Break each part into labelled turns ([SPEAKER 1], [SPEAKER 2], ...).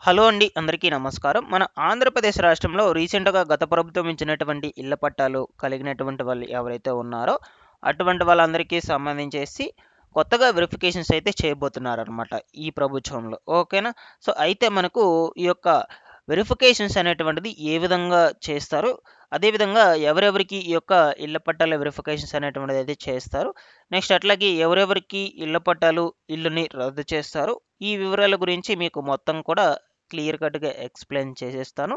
[SPEAKER 1] Hello అండి. అందరికీ నమస్కారం. మన ఆంధ్రప్రదేశ్ రాష్ట్రంలో రీసెంట్‌గా గత ప్రభుత్వం ఇచ్చినటువంటి ఇళ్ల పట్టాలు కలిగినటువంటి వాళ్ళు ఎవరైతే ఉన్నారో, అటువంటి వాళ్ళందరికీ సంబంధించేసి కొత్తగా వెరిఫికేషన్స్ అయితే చేయబోతున్నారనమాట ఈ ప్రభుత్వంలో. ఓకేనా? సో, అయితే మనకు ఈ యొక్క వెరిఫికేషన్స్ అనేటువంటిది ఏ విధంగా చేస్తారు? అదేవిధంగా ఎవరెవరికి ఈ యొక్క ఇళ్ల పట్టాల వెరిఫికేషన్స్ అనేటువంటిదైతే చేస్తారు? నెక్స్ట్ అట్లాగే ఎవరెవరికి ఇళ్ల పట్టాలు, ఇల్లుని రద్దు చేస్తారు? ఈ వివరాల గురించి మీకు మొత్తం కూడా క్లియర్ కట్‌గా ఎక్స్‌ప్లెయిన్ చేసేస్తాను.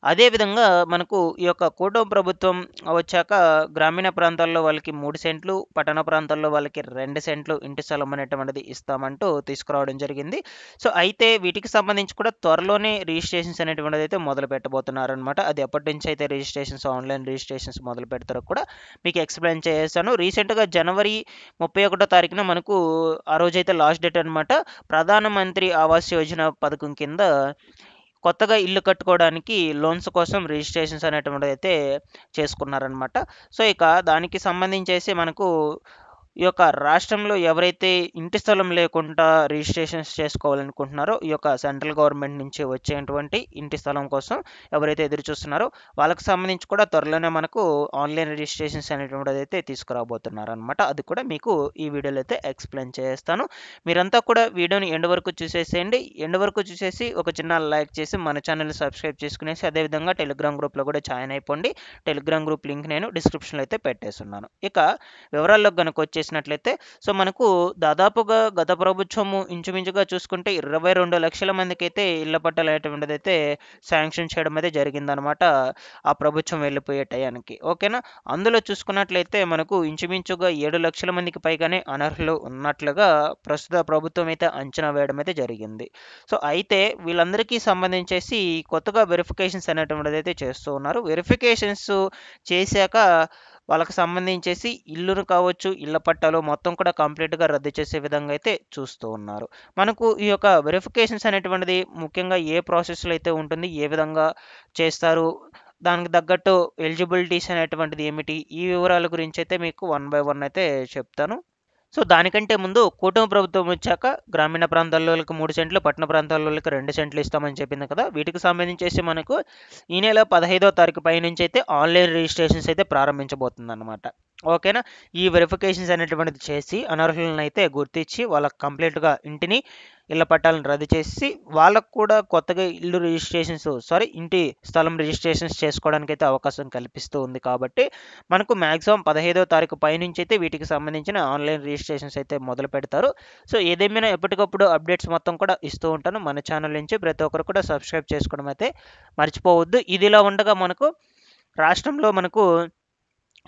[SPEAKER 1] అదేవిధంగా మనకు ఈ యొక్క కూటమి ప్రభుత్వం వచ్చాక గ్రామీణ ప్రాంతాల్లో వాళ్ళకి 3 సెంట్లు, పట్టణ ప్రాంతాల్లో వాళ్ళకి 2 సెంట్లు ఇంటి స్థలం అనేటువంటిది ఇస్తామంటూ తీసుకురావడం జరిగింది. సో, అయితే వీటికి సంబంధించి కూడా త్వరలోనే రిజిస్ట్రేషన్స్ అనేటువంటిదైతే మొదలు పెట్టబోతున్నారనమాట. అది ఎప్పటినుంచి అయితే రిజిస్ట్రేషన్స్ ఆన్‌లైన్ రిజిస్ట్రేషన్స్ మొదలు పెడతారో కూడా మీకు ఎక్స్‌ప్లెయిన్ చేసేసాను. రీసెంట్‌గా జనవరి 31 తారీఖున మనకు ఆ రోజైతే లాస్ట్ డేట్ అనమాట. ప్రధానమంత్రి ఆవాస్ యోజన పథకం కింద కొత్తగా ఇల్లు కట్టుకోవడానికి లోన్స్ కోసం రిజిస్ట్రేషన్స్ అనేటువంటిదైతే చేసుకున్నారనమాట. సో, ఇక దానికి సంబంధించేసి మనకు ఈ యొక్క రాష్ట్రంలో ఎవరైతే ఇంటి స్థలం లేకుండా రిజిస్ట్రేషన్స్ చేసుకోవాలనుకుంటున్నారో, ఈ యొక్క సెంట్రల్ గవర్నమెంట్ నుంచి వచ్చేటువంటి ఇంటి స్థలం కోసం ఎవరైతే ఎదురు చూస్తున్నారో, వాళ్ళకి సంబంధించి కూడా త్వరలోనే మనకు ఆన్‌లైన్ రిజిస్ట్రేషన్స్ అనేటువంటిదైతే తీసుకురాబోతున్నారనమాట. అది కూడా మీకు ఈ వీడియోలో అయితే ఎక్స్‌ప్లెయిన్ చేసేస్తాను. మీరంతా కూడా వీడియోని ఎండ్ వరకు చూసేసేయండి. ఎండ్ వరకు చూసేసి ఒక చిన్న లైక్ చేసి మన ఛానెల్‌ని సబ్స్క్రైబ్ చేసుకునేసి అదేవిధంగా టెలిగ్రామ్ గ్రూప్‌లో కూడా జాయిన్ అయిపోండి. టెలిగ్రామ్ గ్రూప్ లింక్ నేను డిస్క్రిప్షన్‌లో అయితే పెట్టేసున్నాను. ఇక వివరాల్లోకి గనుక వచ్చేసినట్లయితే సో, మనకు దాదాపుగా గత ప్రభుత్వము ఇంచుమించుగా చూసుకుంటే 22 లక్షల మందికైతే ఇళ్ల పట్టాలు అనేటువంటిదైతే శాంక్షన్ చేయడం అయితే జరిగిందనమాట. ఆ ప్రభుత్వం వెళ్ళిపోయే టయానికి. ఓకేనా? అందులో చూసుకున్నట్లయితే మనకు ఇంచుమించుగా 7 లక్షల మందికి పైగానే అనర్హులు ఉన్నట్లుగా ప్రస్తుత ప్రభుత్వం అయితే అంచనా వేయడం అయితే జరిగింది. సో, అయితే వీళ్ళందరికీ సంబంధించేసి కొత్తగా వెరిఫికేషన్స్ అనేటువంటిదైతే చేస్తూ ఉన్నారు. వెరిఫికేషన్స్ చేశాక వాళ్ళకి సంబంధించేసి ఇల్లును కావచ్చు, ఇళ్ల పట్టాలు మొత్తం కూడా కంప్లీట్‌గా రద్దు చేసే విధంగా అయితే చూస్తూ ఉన్నారు. మనకు ఈ యొక్క వెరిఫికేషన్స్ అనేటువంటిది ముఖ్యంగా ఏ ప్రాసెస్‌లో అయితే ఉంటుంది? ఏ విధంగా చేస్తారు? దానికి తగ్గట్టు ఎలిజిబిలిటీస్ అనేటువంటిది ఏమిటి? ఈ వివరాల గురించైతే మీకు వన్ బై వన్ అయితే చెప్తాను. సో, దానికంటే ముందు కూటమి ప్రభుత్వం వచ్చాక గ్రామీణ ప్రాంతాల్లోళ్ళకి 3 సెంట్లు, పట్టణ ప్రాంతాల్లోళ్ళకి 2 సెంట్లు ఇస్తామని చెప్పింది కదా! వీటికి సంబంధించేసి మనకు ఈ నెల 15వ తారీఖు పైనుంచైతే ఆన్‌లైన్ రిజిస్ట్రేషన్స్ అయితే ప్రారంభించబోతుందన్నమాట. ఓకేనా? ఈ వెరిఫికేషన్స్ అనేటువంటిది చేసి అనర్హులనైతే గుర్తించి వాళ్ళకి కంప్లీట్‌గా ఇంటిని, ఇళ్ల పట్టాలను రద్దు చేసేసి వాళ్ళకు కూడా కొత్తగా ఇల్లు రిజిస్ట్రేషన్స్ ఇంటి స్థలం రిజిస్ట్రేషన్స్ చేసుకోవడానికైతే అవకాశం కల్పిస్తూ ఉంది కాబట్టి మనకు మాక్సిమం 15వ తారీఖు పైనుంచైతే వీటికి సంబంధించిన ఆన్‌లైన్ రిజిస్ట్రేషన్స్ అయితే మొదలు పెడతారు. సో, ఏదేమైనా ఎప్పటికప్పుడు అప్డేట్స్ మొత్తం కూడా ఇస్తూ ఉంటాను. మన ఛానల్ నుంచి ప్రతి ఒక్కరు కూడా సబ్స్క్రైబ్ చేసుకోవడం అయితే మర్చిపోవద్దు. ఇదిలా ఉండగా మనకు రాష్ట్రంలో మనకు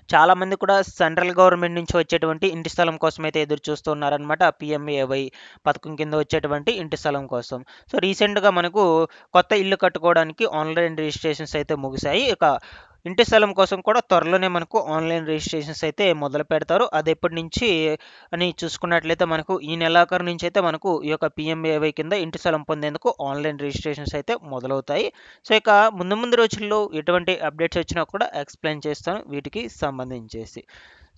[SPEAKER 1] చాలామంది కూడా సెంట్రల్ గవర్నమెంట్ నుంచి వచ్చేటువంటి ఇంటి స్థలం కోసమైతే ఎదురు చూస్తూ ఉన్నారనమాట. పీఎంఏవై పథకం కింద వచ్చేటువంటి ఇంటి స్థలం కోసం. సో, రీసెంట్‌గా మనకు కొత్త ఇల్లు కట్టుకోవడానికి ఆన్‌లైన్ రిజిస్ట్రేషన్స్ అయితే ముగిశాయి. ఇక ఇంటి స్థలం కోసం కూడా త్వరలోనే మనకు ఆన్‌లైన్ రిజిస్ట్రేషన్స్ అయితే మొదలు పెడతారు. అదెప్పటి నుంచి అని చూసుకున్నట్లయితే మనకు ఈ నెలాఖరు నుంచైతే మనకు ఈ యొక్క పీఎంఏవై కింద ఇంటి స్థలం పొందేందుకు ఆన్‌లైన్ రిజిస్ట్రేషన్స్ అయితే మొదలవుతాయి. సో, ఇక ముందు ముందు రోజుల్లో ఎటువంటి అప్డేట్స్ వచ్చినా కూడా ఎక్స్‌ప్లెయిన్ చేస్తాను వీటికి సంబంధించేసి.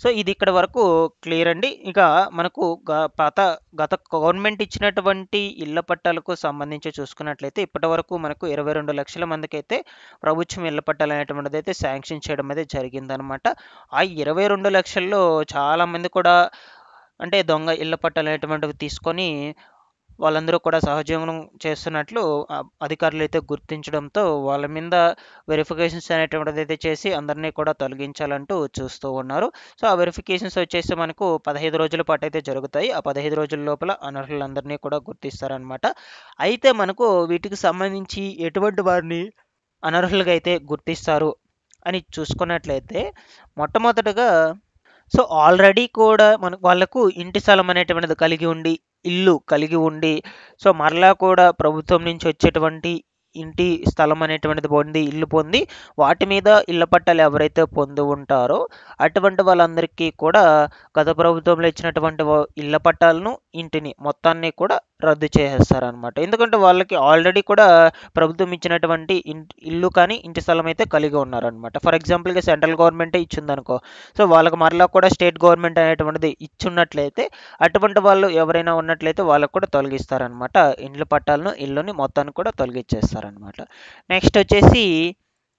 [SPEAKER 1] సో, ఇది ఇక్కడి వరకు క్లియర్ అండి. ఇక మనకు గత గవర్నమెంట్ ఇచ్చినటువంటి ఇళ్ల పట్టాలకు సంబంధించి చూసుకున్నట్లయితే ఇప్పటివరకు మనకు 22 లక్షల మందికైతే ప్రభుత్వం ఇళ్ల పట్టాలు అనేటువంటిదైతే శాంక్షన్ చేయడం అయితే జరిగిందనమాట. ఆ 22 లక్షల్లో చాలామంది కూడా అంటే దొంగ ఇళ్ల పట్టాలు అనేటువంటివి తీసుకొని వాళ్ళందరూ కూడా సహజీవనం చేస్తున్నట్లు అధికారులైతే గుర్తించడంతో వాళ్ళ మీద వెరిఫికేషన్స్ అనేటువంటిదైతే చేసి అందరినీ కూడా తొలగించాలంటూ చూస్తూ ఉన్నారు. సో, ఆ వెరిఫికేషన్స్ వచ్చేసి మనకు 15 రోజుల పాటైతే జరుగుతాయి. ఆ 15 రోజుల లోపల అనర్హులందరినీ కూడా గుర్తిస్తారనమాట. అయితే మనకు వీటికి సంబంధించి ఎటువంటి వారిని అనర్హులుగా అయితే గుర్తిస్తారు అని చూసుకున్నట్లయితే మొట్టమొదటగా సో, ఆల్రెడీ కూడా వాళ్ళకు ఇంటి స్థలం అనేటువంటిది కలిగి ఉండి, ఇల్లు కలిగి ఉండి, సో, మరలా కూడా ప్రభుత్వం నుంచి వచ్చేటువంటి ఇంటి స్థలం అనేటువంటిది పొంది, ఇల్లు పొంది, వాటి మీద ఇళ్ల పట్టాలు ఎవరైతే పొంది ఉంటారో, అటువంటి వాళ్ళందరికీ కూడా గత ప్రభుత్వంలో ఇచ్చినటువంటి ఇళ్ల పట్టాలను, ఇంటిని మొత్తాన్ని కూడా రద్దు చేసేస్తారనమాట. ఎందుకంటే వాళ్ళకి ఆల్రెడీ కూడా ప్రభుత్వం ఇచ్చినటువంటి ఇల్లు కానీ, ఇంటి స్థలం అయితే కలిగి ఉన్నారనమాట. ఫర్ ఎగ్జాంపుల్‌గా సెంట్రల్ గవర్నమెంటే ఇచ్చిందనుకో, సో వాళ్ళకి మరలా కూడా స్టేట్ గవర్నమెంట్ అనేటువంటిది ఇచ్చున్నట్లయితే, అటువంటి వాళ్ళు ఎవరైనా ఉన్నట్లయితే వాళ్ళకి కూడా తొలగిస్తారనమాట. ఇండ్ల పట్టాలను, ఇల్లుని మొత్తాన్ని కూడా తొలగిచ్చేస్తారనమాట. నెక్స్ట్ వచ్చేసి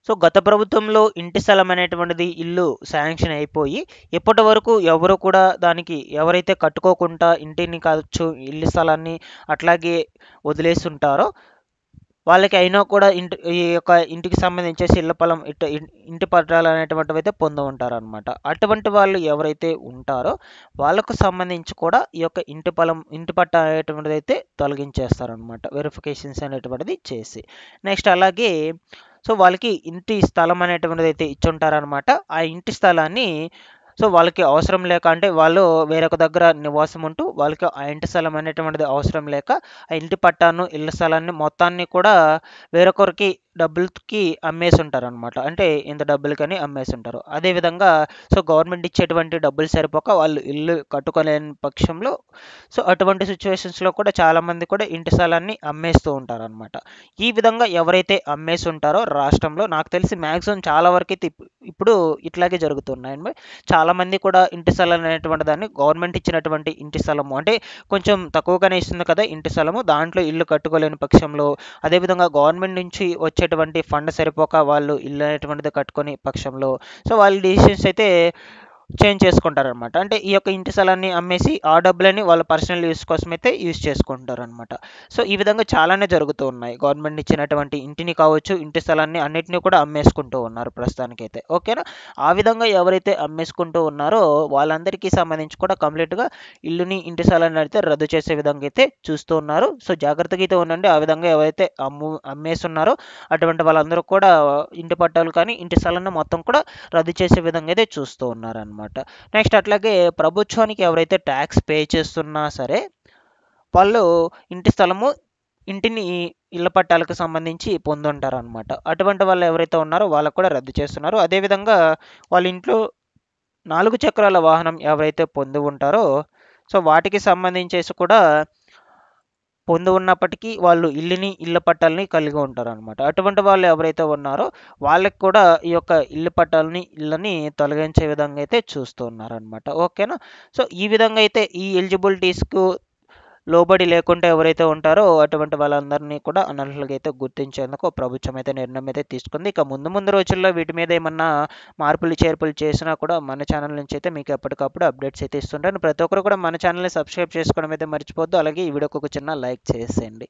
[SPEAKER 1] సో గత ప్రభుత్వంలో ఇంటి స్థలం అనేటువంటిది ఇల్లు శాంక్షన్ అయిపోయి ఇప్పటి వరకు ఎవరు కూడా దానికి ఎవరైతే కట్టుకోకుండా ఇంటిని కావచ్చు, ఇల్లు స్థలాన్ని అట్లాగే వదిలేసి ఉంటారో వాళ్ళకి అయినా కూడా ఈ యొక్క ఇంటికి సంబంధించేసి ఇళ్ళ పొలం ఇంటి పత్రాలు అనేటువంటివి అయితే పొంది ఉంటారనమాట. అటువంటి వాళ్ళు ఎవరైతే ఉంటారో వాళ్ళకు సంబంధించి కూడా ఈ యొక్క ఇంటి పట్టా అనేటువంటిది అయితే తొలగించేస్తారనమాట, వెరిఫికేషన్స్ అనేటువంటిది చేసి. నెక్స్ట్ అలాగే సో వాళ్ళకి ఇంటి స్థలం అనేటువంటిది అయితే ఇచ్చుంటారనమాట. ఆ ఇంటి స్థలాన్ని సో వాళ్ళకి అవసరం లేక, అంటే వాళ్ళు వేరొక దగ్గర నివాసం ఉంటూ వాళ్ళకి ఆ ఇంటి స్థలం అనేటువంటిది అవసరం లేక ఆ ఇంటి పట్టాను, ఇళ్ళ స్థలాన్ని మొత్తాన్ని కూడా వేరొకరికి డబ్బులకి అమ్మేసి ఉంటారనమాట. అంటే ఇంత డబ్బులకని అమ్మేసి ఉంటారు. అదేవిధంగా సో గవర్నమెంట్ ఇచ్చేటువంటి డబ్బులు సరిపోక వాళ్ళు ఇల్లు కట్టుకోలేని పక్షంలో సో అటువంటి సిచ్యువేషన్స్లో కూడా చాలామంది కూడా ఇంటి స్థలాన్ని అమ్మేస్తూ ఉంటారనమాట. ఈ విధంగా ఎవరైతే అమ్మేసి ఉంటారో రాష్ట్రంలో నాకు తెలిసి మ్యాక్సిమం చాలా వరకు అయితే ఇప్పుడు ఇట్లాగే జరుగుతున్నాయండి. చాలామంది కూడా ఇంటి స్థలం అనేటువంటి దాన్ని గవర్నమెంట్ ఇచ్చినటువంటి ఇంటి స్థలము అంటే కొంచెం తక్కువగానే ఇస్తుంది కదా ఇంటి స్థలము, దాంట్లో ఇల్లు కట్టుకోలేని పక్షంలో, అదేవిధంగా గవర్నమెంట్ నుంచి వచ్చేటువంటి ఫండ్ సరిపోక వాళ్ళు ఇల్లు అనేటువంటిది కట్టుకొని పక్షంలో సో వాళ్ళు డిసిషన్స్ అయితే చేంజ్ చేసుకుంటారనమాట. అంటే ఈ యొక్క ఇంటి స్థలాన్ని అమ్మేసి ఆ డబ్బులని వాళ్ళ పర్సనల్ యూస్ కోసం అయితే యూస్ చేసుకుంటారనమాట. సో ఈ విధంగా చాలానే జరుగుతూ ఉన్నాయి. గవర్నమెంట్ ఇచ్చినటువంటి ఇంటిని కావచ్చు, ఇంటి స్థలాన్ని అన్నిటిని కూడా అమ్మేసుకుంటూ ఉన్నారు ప్రస్తుతానికైతే. ఓకేనా? ఆ విధంగా ఎవరైతే అమ్మేసుకుంటూ ఉన్నారో వాళ్ళందరికీ సంబంధించి కూడా కంప్లీట్గా ఇల్లుని, ఇంటి స్థలాన్ని అయితే రద్దు చేసే విధంగా అయితే చూస్తూ ఉన్నారు. సో జాగ్రత్తగా అయితే ఉండండి. ఆ విధంగా ఎవరైతే అమ్మేస్తున్నారో అటువంటి వాళ్ళందరూ కూడా ఇంటి పట్టాలు కానీ, ఇంటి స్థలాన్ని మొత్తం కూడా రద్దు చేసే విధంగా అయితే చూస్తూ ఉన్నారనమాట. నెక్స్ట్ అట్లాగే ప్రభుత్వానికి ఎవరైతే ట్యాక్స్ పే చేస్తున్నా సరే వాళ్ళు ఇంటి స్థలము, ఇంటిని ఇళ్ల పట్టాలకు సంబంధించి పొందుంటారనమాట. అటువంటి వాళ్ళు ఎవరైతే ఉన్నారో వాళ్ళకు కూడా రద్దు చేస్తున్నారు. అదేవిధంగా వాళ్ళ ఇంట్లో 4 చక్రాల వాహనం ఎవరైతే పొంది ఉంటారో సో వాటికి సంబంధించేసి కూడా పొంది ఉన్నప్పటికీ వాళ్ళు ఇళ్ళ పట్టాలని కలిగి ఉంటారనమాట. అటువంటి వాళ్ళు ఎవరైతే ఉన్నారో వాళ్ళకి కూడా ఈ యొక్క ఇళ్ళని తొలగించే విధంగా అయితే చూస్తూ ఉన్నారనమాట. ఓకేనా? సో ఈ విధంగా అయితే ఈ ఎలిజిబిలిటీస్కు లోబడి లేకుండా ఎవరైతే ఉంటారో అటువంటి వాళ్ళందరినీ కూడా అనర్హులుగా అయితే గుర్తించేందుకు ప్రభుత్వం అయితే నిర్ణయం అయితే తీసుకుంది. ఇక ముందు రోజుల్లో వీటి మీద ఏమన్నా మార్పులు చేర్పులు చేసినా కూడా మన ఛానల్ నుంచి అయితే మీకు ఎప్పటికప్పుడు అప్డేట్స్ అయితే ఇస్తుంటాను. ప్రతి ఒక్కరు కూడా మన ఛానల్ని సబ్స్క్రైబ్ చేసుకోవడం అయితే మర్చిపోవద్దు. అలాగే ఈ వీడియోకి ఒక చిన్న లైక్ చేసేయండి.